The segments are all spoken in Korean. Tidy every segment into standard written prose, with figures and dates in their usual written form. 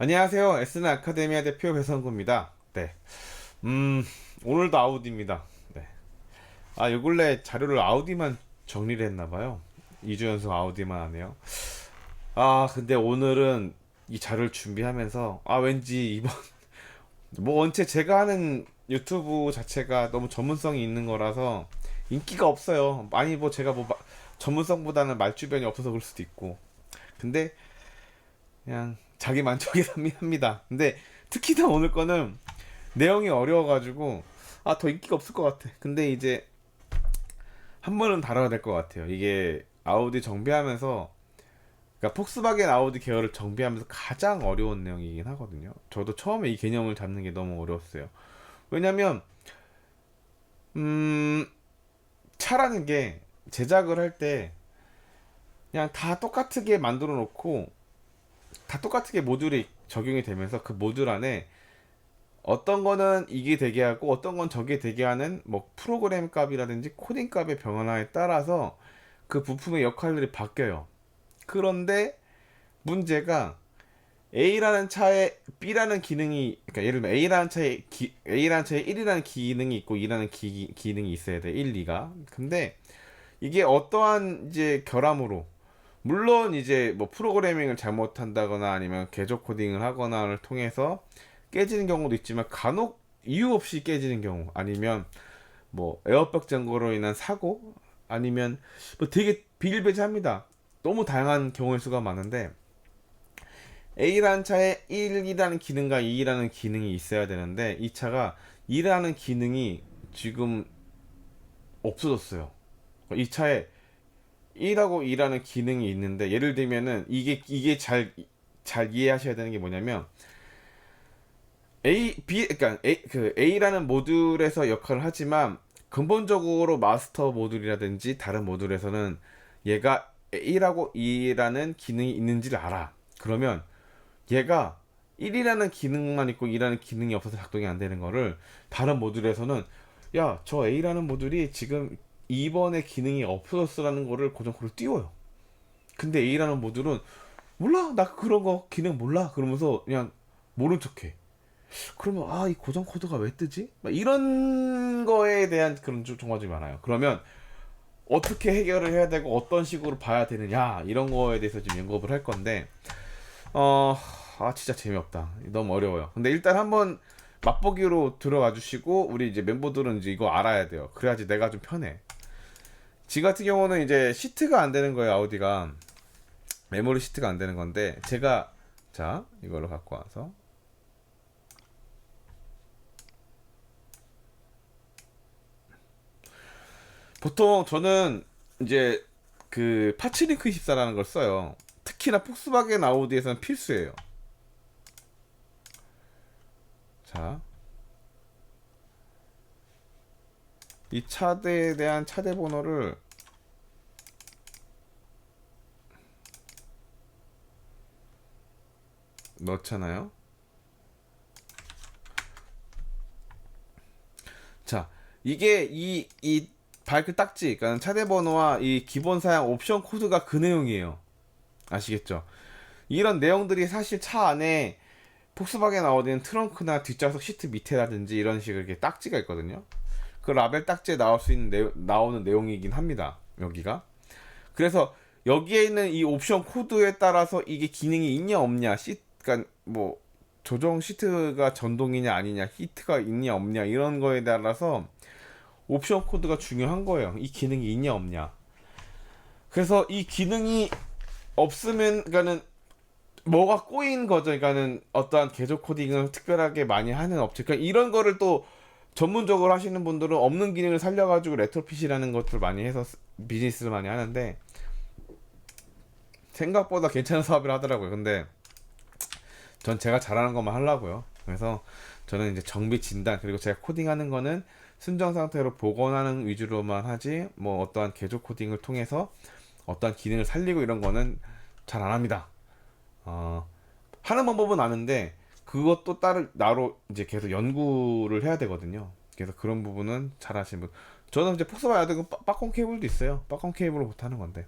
안녕하세요. S는 아카데미아 대표 배성구입니다. 네. 오늘도 아우디입니다. 네. 요 근래 자료를 아우디만 정리를 했나봐요. 2주 연속 아우디만 하네요. 근데 오늘은 이 자료를 준비하면서, 왠지 이번, 뭐, 원체 제가 하는 유튜브 자체가 너무 전문성이 있는 거라서 인기가 없어요. 많이 뭐 제가 전문성보다는 말주변이 없어서 그럴 수도 있고. 근데 그냥 자기 만족에 합니다. 근데 특히나 오늘 거는 내용이 어려워가지고 더 인기가 없을 것 같아. 근데 이제 한 번은 다뤄야 될 것 같아요. 이게 아우디 정비하면서, 그러니까 폭스바겐 아우디 계열을 정비하면서 가장 어려운 내용이긴 하거든요. 저도 처음에 이 개념을 잡는 게 너무 어려웠어요. 왜냐면 차라는 게 제작을 할 때 그냥 다 똑같게 만들어 놓고 다 똑같게 모듈이 적용이 되면서 그 모듈 안에 어떤 거는 이게 되게 하고 어떤 건 저게 되게 하는 뭐 프로그램 값이라든지 코딩 값의 변화에 따라서 그 부품의 역할들이 바뀌어요. 그런데 문제가 A라는 차에 B라는 기능이, 그러니까 예를 들면 A라는 차에 1이라는 기능이 있고 2라는 기능이 있어야 돼. 1, 2가. 근데 이게 어떠한 이제 결함으로, 물론 이제 뭐 프로그래밍을 잘못한다거나 아니면 개조 코딩을 하거나를 통해서 깨지는 경우도 있지만, 간혹 이유 없이 깨지는 경우, 아니면 뭐 에어백 점거로 인한 사고, 아니면 뭐 되게 비일비재합니다. 너무 다양한 경우의 수가 많은데, A라는 차에 1이라는 기능과 2라는 기능이 있어야 되는데 이 차가 2라는 기능이 지금 없어졌어요. 이 차에 1하고 2라는 기능이 있는데, 예를 들면은 이게 잘 이해하셔야 되는 게 뭐냐면, 그러니까 A라는 모듈에서 역할을 하지만 근본적으로 마스터 모듈이라든지 다른 모듈에서는 얘가 A라고 2라는 기능이 있는지를 알아. 그러면 얘가 1이라는 기능만 있고 2라는 기능이 없어서 작동이 안 되는 거를 다른 모듈에서는, 야, 저 A라는 모듈이 지금 2번의 기능이 없어졌어라는 거를 고정 코드를 띄워요. 근데 A라는 모듈은 몰라, 나 그런 거 기능 몰라, 그러면서 그냥 모른 척해. 그러면 이 고정 코드가 왜 뜨지? 막 이런 거에 대한 그런 종합이 많아요. 그러면 어떻게 해결을 해야 되고 어떤 식으로 봐야 되느냐, 이런 거에 대해서 지금 연구를 할 건데, 진짜 재미없다. 너무 어려워요. 근데 일단 한번 맛보기로 들어가 주시고, 우리 이제 멤버들은 이제 이거 알아야 돼요. 그래야지 내가 좀 편해. 지 같은 경우는 이제 시트가 안 되는 거예요, 아우디가. 메모리 시트가 안 되는 건데, 제가, 자, 이걸로 갖고 와서. 보통 저는 이제 그 파츠링크 24라는 걸 써요. 특히나 폭스바겐 아우디에서는 필수예요. 자, 이 차대에 대한 차대 번호를 넣잖아요. 자, 이게 이 바이크 딱지, 그러니까 차대 번호와 이 기본 사양 옵션 코드가 그 내용이에요. 아시겠죠? 이런 내용들이 사실 차 안에, 폭스바겐 아우디는 트렁크나 뒷좌석 시트 밑에라든지 이런 식으로 이렇게 딱지가 있거든요. 그 라벨 딱지에 나오는 내용이긴 합니다. 여기가. 그래서 여기에 있는 이 옵션 코드에 따라서 이게 기능이 있냐 없냐, 그러니까 뭐 조정 시트가 전동이냐 아니냐, 히트가 있냐 없냐, 이런 거에 따라서 옵션 코드가 중요한 거예요. 이 기능이 있냐 없냐. 그래서 이 기능이 없으면, 그러니까는 뭐가 꼬인 거죠. 그러니까는 어떠한 개조 코딩을 특별하게 많이 하는 업체, 그러니까 이런 거를 또 전문적으로 하시는 분들은 없는 기능을 살려가지고 레트로핏이라는 것들을 많이 해서 비즈니스를 많이 하는데, 생각보다 괜찮은 사업이라 하더라고요. 근데 전 제가 잘하는 것만 하려고요. 그래서 저는 이제 정비 진단, 그리고 제가 코딩하는 거는 순정 상태로 복원하는 위주로만 하지, 뭐 어떠한 개조 코딩을 통해서 어떠한 기능을 살리고 이런 거는 잘 안 합니다. 하는 방법은 아는데 그것도 나로 이제 계속 연구를 해야 되거든요. 그래서 그런 부분은 잘 하시는 분. 저는 이제 폭스바야 되고 빠콘 케이블도 있어요. 빠콘 케이블로 못하는 건데.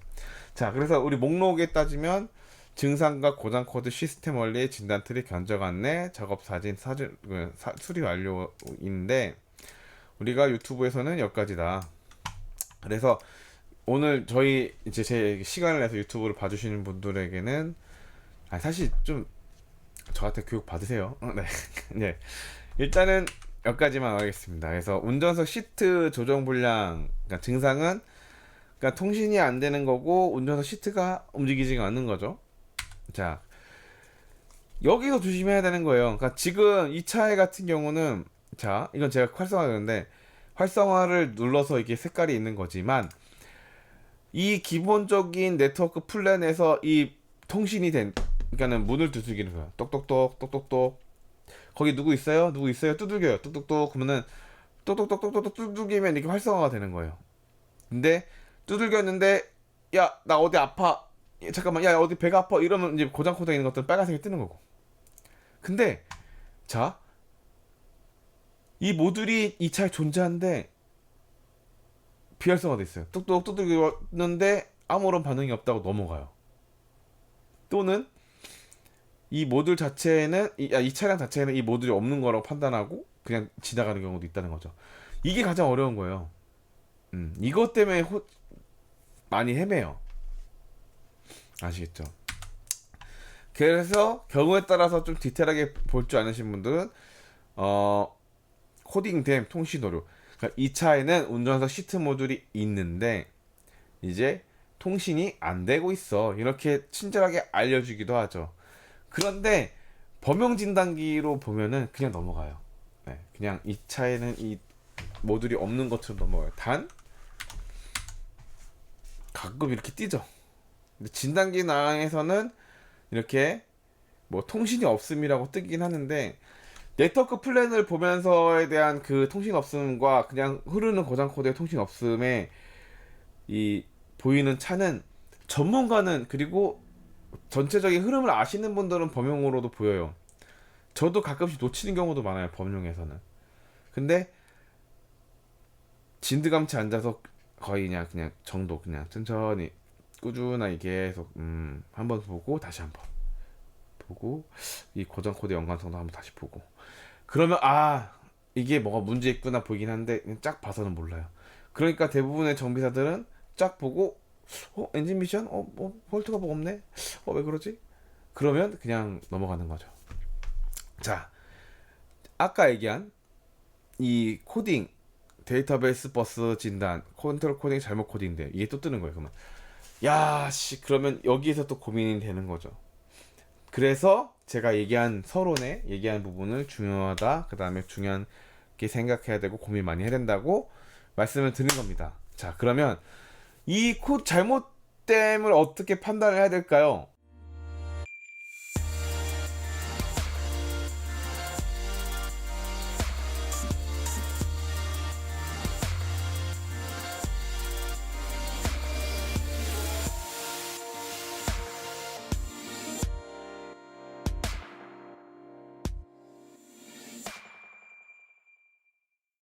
자, 그래서 우리 목록에 따지면 증상과 고장 코드 시스템 원리 진단 트리 견적 안내 작업 사진 수리 완료인데 우리가 유튜브에서는 여기까지다. 그래서 오늘 저희 이제 제 시간을 내서 유튜브를 봐주시는 분들에게는 사실 좀 저한테 교육 받으세요. 네. 네. 일단은 여기까지만 하겠습니다. 그래서 운전석 시트 조정 불량, 그러니까 증상은 그러니까 통신이 안 되는 거고 운전석 시트가 움직이지가 않는 거죠. 자, 여기서 조심해야 되는 거예요. 그러니까 지금 이 차에 같은 경우는 자, 이건 제가 활성화하는데 활성화를 눌러서 이게 색깔이 있는 거지만 이 기본적인 네트워크 플랜에서 이 통신이 된 그러니까는 문을 두들기는 거예요. 똑똑똑 똑똑똑 거기 누구 있어요? 누구 있어요? 두들겨요. 똑똑똑 그러면은 똑똑똑똑똑 두들기면 이렇게 활성화가 되는 거예요. 근데 두들겼는데 야 나 어디 아파 잠깐만 야 어디 배가 아파 이러면 이제 고장 코드에 있는 것들은 빨간색이 뜨는 거고. 근데 자 이 모듈이 이 차에 존재하는데 비활성화돼 있어요. 뚝뚝 두들겼는데 아무런 반응이 없다고 넘어가요. 또는 이 모듈 자체에는 이 차량 자체에는 이 모듈이 없는 거라고 판단하고 그냥 지나가는 경우도 있다는 거죠. 이게 가장 어려운 거예요. 이것 때문에 많이 헤매요. 아시겠죠? 그래서 경우에 따라서 좀 디테일하게 볼 줄 아시는 분들은 코딩된 통신 오류. 그러니까 이 차에는 운전석 시트 모듈이 있는데 이제 통신이 안 되고 있어. 이렇게 친절하게 알려주기도 하죠. 그런데 범용 진단기로 보면은 그냥 넘어가요. 네, 그냥 이 차에는 이 모듈이 없는 것처럼 넘어가요. 단 가끔 이렇게 뜨죠. 근데 진단기 낭에서는 이렇게 뭐 통신이 없음이라고 뜨긴 하는데 네트워크 플랜을 보면서에 대한 그 통신 없음과 그냥 흐르는 고장 코드의 통신 없음에 이 보이는 차는 전문가는 그리고 전체적인 흐름을 아시는 분들은 범용으로도 보여요. 저도 가끔씩 놓치는 경우도 많아요. 범용에서는. 근데 진드감치 앉아서 거의 그냥 정도 그냥 천천히 꾸준하게 계속 한번 보고 다시 한번 보고 이 고정 코드 연관성도 한번 다시 보고 그러면 이게 뭐가 문제 있구나 보이긴 한데 쫙 봐서는 몰라요. 그러니까 대부분의 정비사들은 쫙 보고 엔진 미션 폴트가 뭐 없네 왜 그러지 그러면 그냥 넘어가는 거죠. 자 아까 얘기한 이 코딩 데이터베이스 버스 진단 컨트롤 코딩 잘못 코딩돼 이게 또 뜨는 거예요. 그러면 그러면 여기에서 또 고민이 되는 거죠. 그래서 제가 얘기한 서론에 얘기한 부분을 중요하다 그 다음에 중요한 게 생각해야 되고 고민 많이 해야 된다고 말씀을 드린 겁니다. 자 그러면 이 잘못됨을 어떻게 판단을 해야 될까요?